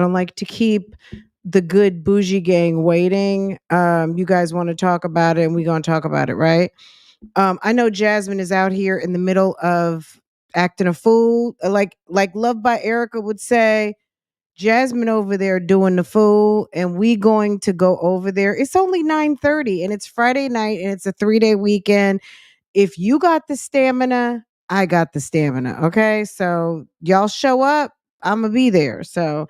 I don't like to keep the good bougie gang waiting. You guys want to talk about it, and we're gonna talk about it, right? I know Jasmine is out here in the middle of acting a fool, like Love by Erica would say. Jasmine over there doing the fool, and we going to go over there. It's only 9:30, and it's Friday night, and it's a 3-day weekend. If you got the stamina, I got the stamina. Okay. So y'all show up, I'm gonna be there. So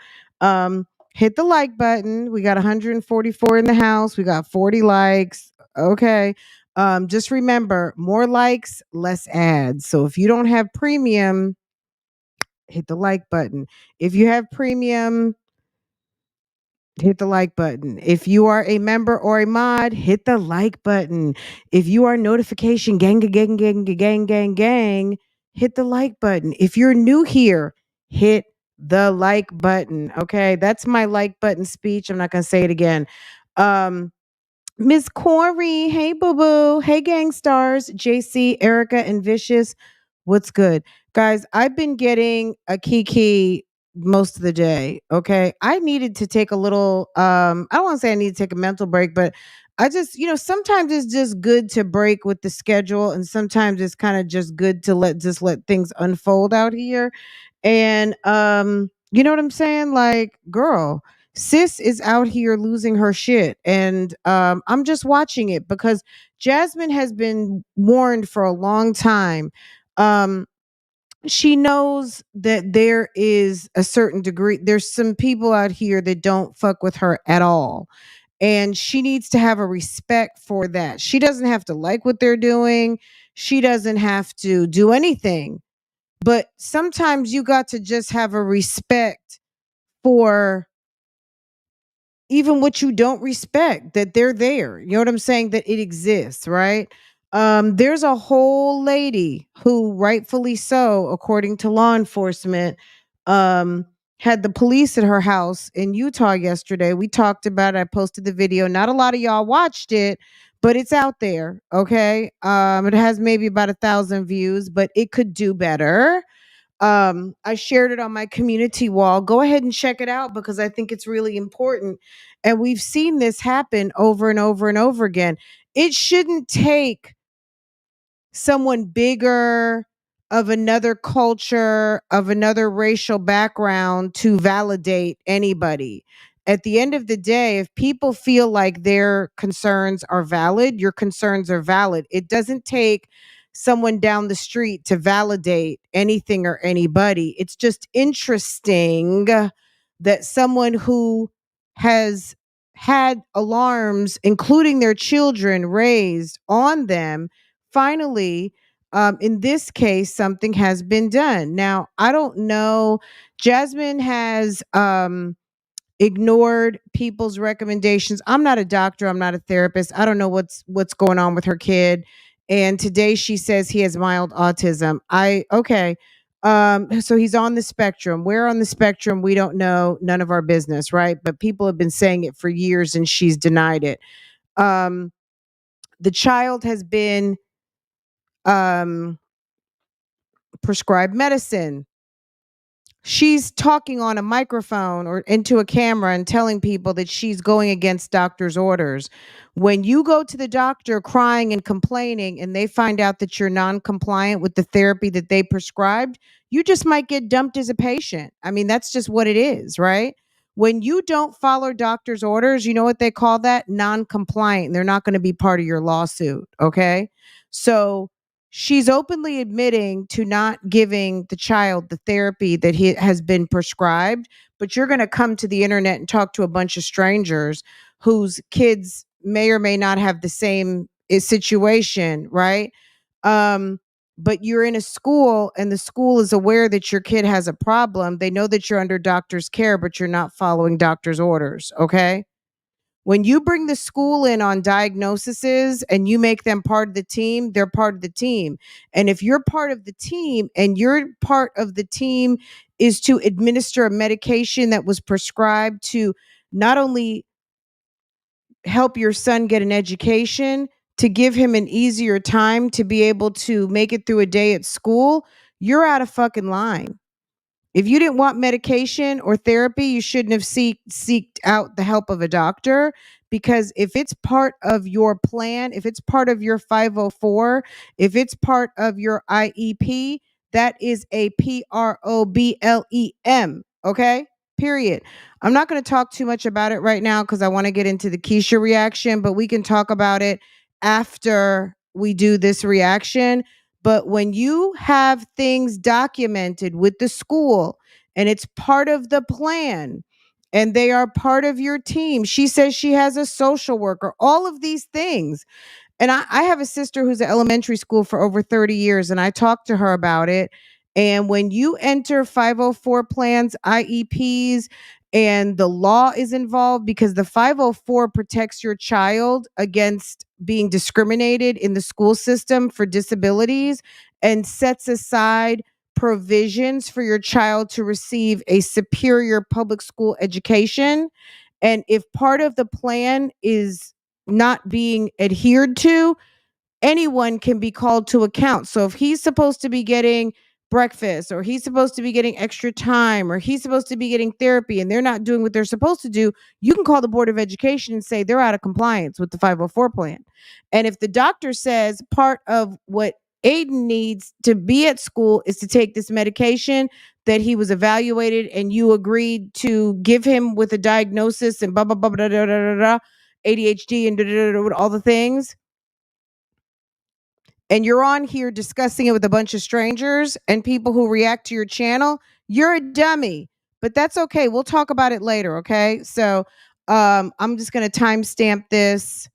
hit the like button. We got 144 in the house. We got 40 likes. Okay. Just remember, more likes, less ads. So if you don't have premium, hit the like button. If you have premium, hit the like button. If you are a member or a mod, hit the like button. If you are notification gang, hit the like button. If you're new here, hit the like button. Okay, that's my like button speech. I'm not gonna say it again. Um, Miss Corey, hey boo boo, hey gang stars, JC, Erica, and Vicious. What's good? Guys, I've been getting a Kiki most of the day. Okay. I needed to take a little I don't want to say I need to take a mental break, but I just, sometimes it's just good to break with the schedule, and sometimes it's kind of just good to let things unfold out here. And you know what I'm saying? Like, girl, sis is out here losing her shit, and I'm just watching it because Jasmine has been warned for a long time. um she knows that there is a certain degree, there's some people out here that don't fuck with her at all, and she needs to have a respect for that. She doesn't have to like what they're doing, she doesn't have to do anything, but sometimes you got to just have a respect for even what you don't respect, that they're there. You know what I'm saying? That it exists, right? There's a whole lady who, rightfully so, according to law enforcement, um, had the police at her house in Utah yesterday. We talked about it. I posted the video. Not a lot of y'all watched it, but it's out there. Okay. It has maybe about 1,000 views, but it could do better. I shared it on my community wall. Go ahead and check it out because I think it's really important. And we've seen this happen over and over and over again. It shouldn't take someone bigger, of another culture, of another racial background to validate anybody. At the end of the day, if people feel like their concerns are valid, your concerns are valid. It doesn't take someone down the street to validate anything or anybody. It's just interesting that someone who has had alarms, including their children, raised on them, finally, in this case, something has been done. Now, I don't know. Jasmine has ignored people's recommendations. I'm not a doctor. I'm not a therapist. I don't know what's going on with her kid. And today she says he has mild autism. I okay. So he's on the spectrum. Where on the spectrum, we don't know. None of our business, right? But people have been saying it for years, and she's denied it. Um, the child has been um prescribed medicine. She's talking on a microphone or into a camera and telling people that she's going against doctor's orders. When you go to the doctor crying and complaining and they find out that you're non-compliant with the therapy that they prescribed, you just might get dumped as a patient. I mean, that's just what it is, right? When you don't follow doctor's orders, you know what they call that? Non-compliant. They're not going to be part of your lawsuit, okay? So she's openly admitting to not giving the child the therapy that he has been prescribed, but you're going to come to the internet and talk to a bunch of strangers whose kids may or may not have the same situation, right? um but you're in a school, and the school is aware that your kid has a problem. They know that you're under doctor's care, but you're not following doctor's orders, okay? When you bring the school in on diagnoses and you make them part of the team, they're part of the team. And if you're part of the team, and your part of the team is to administer a medication that was prescribed to not only help your son get an education, to give him an easier time to be able to make it through a day at school, you're out of fucking line. If you didn't want medication or therapy, you shouldn't have seeked out the help of a doctor, because if it's part of your plan, if it's part of your 504, if it's part of your IEP, that is a problem. Okay? Period. I'm not going to talk too much about it right now because I want to get into the Keisha reaction, but we can talk about it after we do this reaction. But when you have things documented with the school and it's part of the plan and they are part of your team, she says she has a social worker, all of these things. And I have a sister who's at elementary school for over 30 years, and I talked to her about it. And when you enter 504 plans, IEPs, and the law is involved, because the 504 protects your child against being discriminated in the school system for disabilities and sets aside provisions for your child to receive a superior public school education. And if part of the plan is not being adhered to, anyone can be called to account. So if he's supposed to be getting breakfast, or he's supposed to be getting extra time, or he's supposed to be getting therapy and they're not doing what they're supposed to do, you can call the Board of Education and say they're out of compliance with the 504 plan. And if the doctor says part of what Aiden needs to be at school is to take this medication that he was evaluated and you agreed to give him with a diagnosis and blah blah blah blah blah blah, blah ADHD and all the things, and you're on here discussing it with a bunch of strangers and people who react to your channel, you're a dummy. But that's okay. We'll talk about it later, okay? So I'm just going to timestamp this.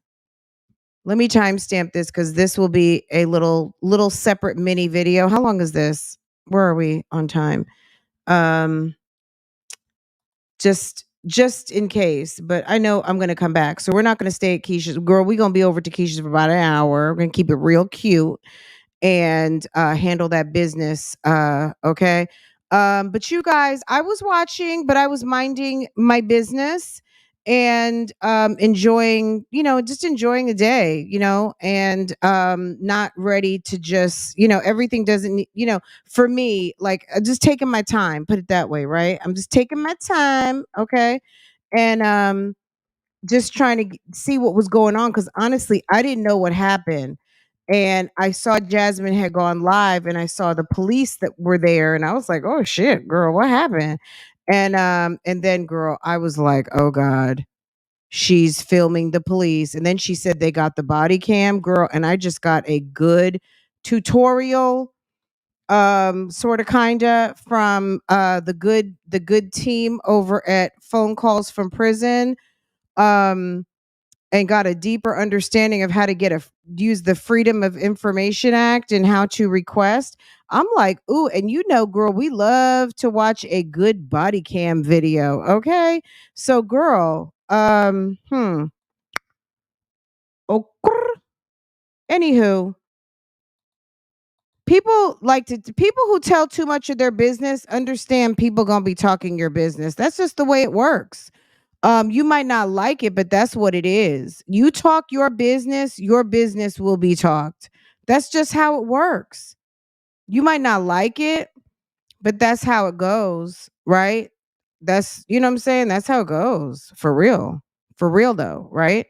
Let me timestamp this because this will be a little separate mini video. How long is this? Where are we on time? Um just in case, but I know I'm going to come back. So we're not going to stay at Keisha's. Girl, we're going to be over to Keisha's for about an hour. We're going to keep it real cute and handle that business. Okay. But you guys, I was watching, but I was minding my business and enjoying, just enjoying the day, and not ready to just, everything doesn't, for me, like just taking my time, put it that way, right? I'm just taking my time, okay? And just trying to see what was going on because honestly, I didn't know what happened. And I saw Jasmine had gone live and I saw the police that were there and I was like, "Oh shit, girl, what happened?" And then girl, I was like, "Oh god, she's filming the police." And then she said they got the body cam, girl, and I just got a good tutorial sort of kinda from the good team over at Phone Calls from Prison. Um and got a deeper understanding of how to use the Freedom of Information Act and how to request. I'm like, ooh, and girl, we love to watch a good body cam video. Okay. So girl, oh, anywho, people who tell too much of their business understand people gonna be talking your business. That's just the way it works. You might not like it, but that's what it is. You talk your business will be talked. That's just how it works. You might not like it, but that's how it goes, right? That's, you know what I'm saying? That's how it goes. For real. For real though, right?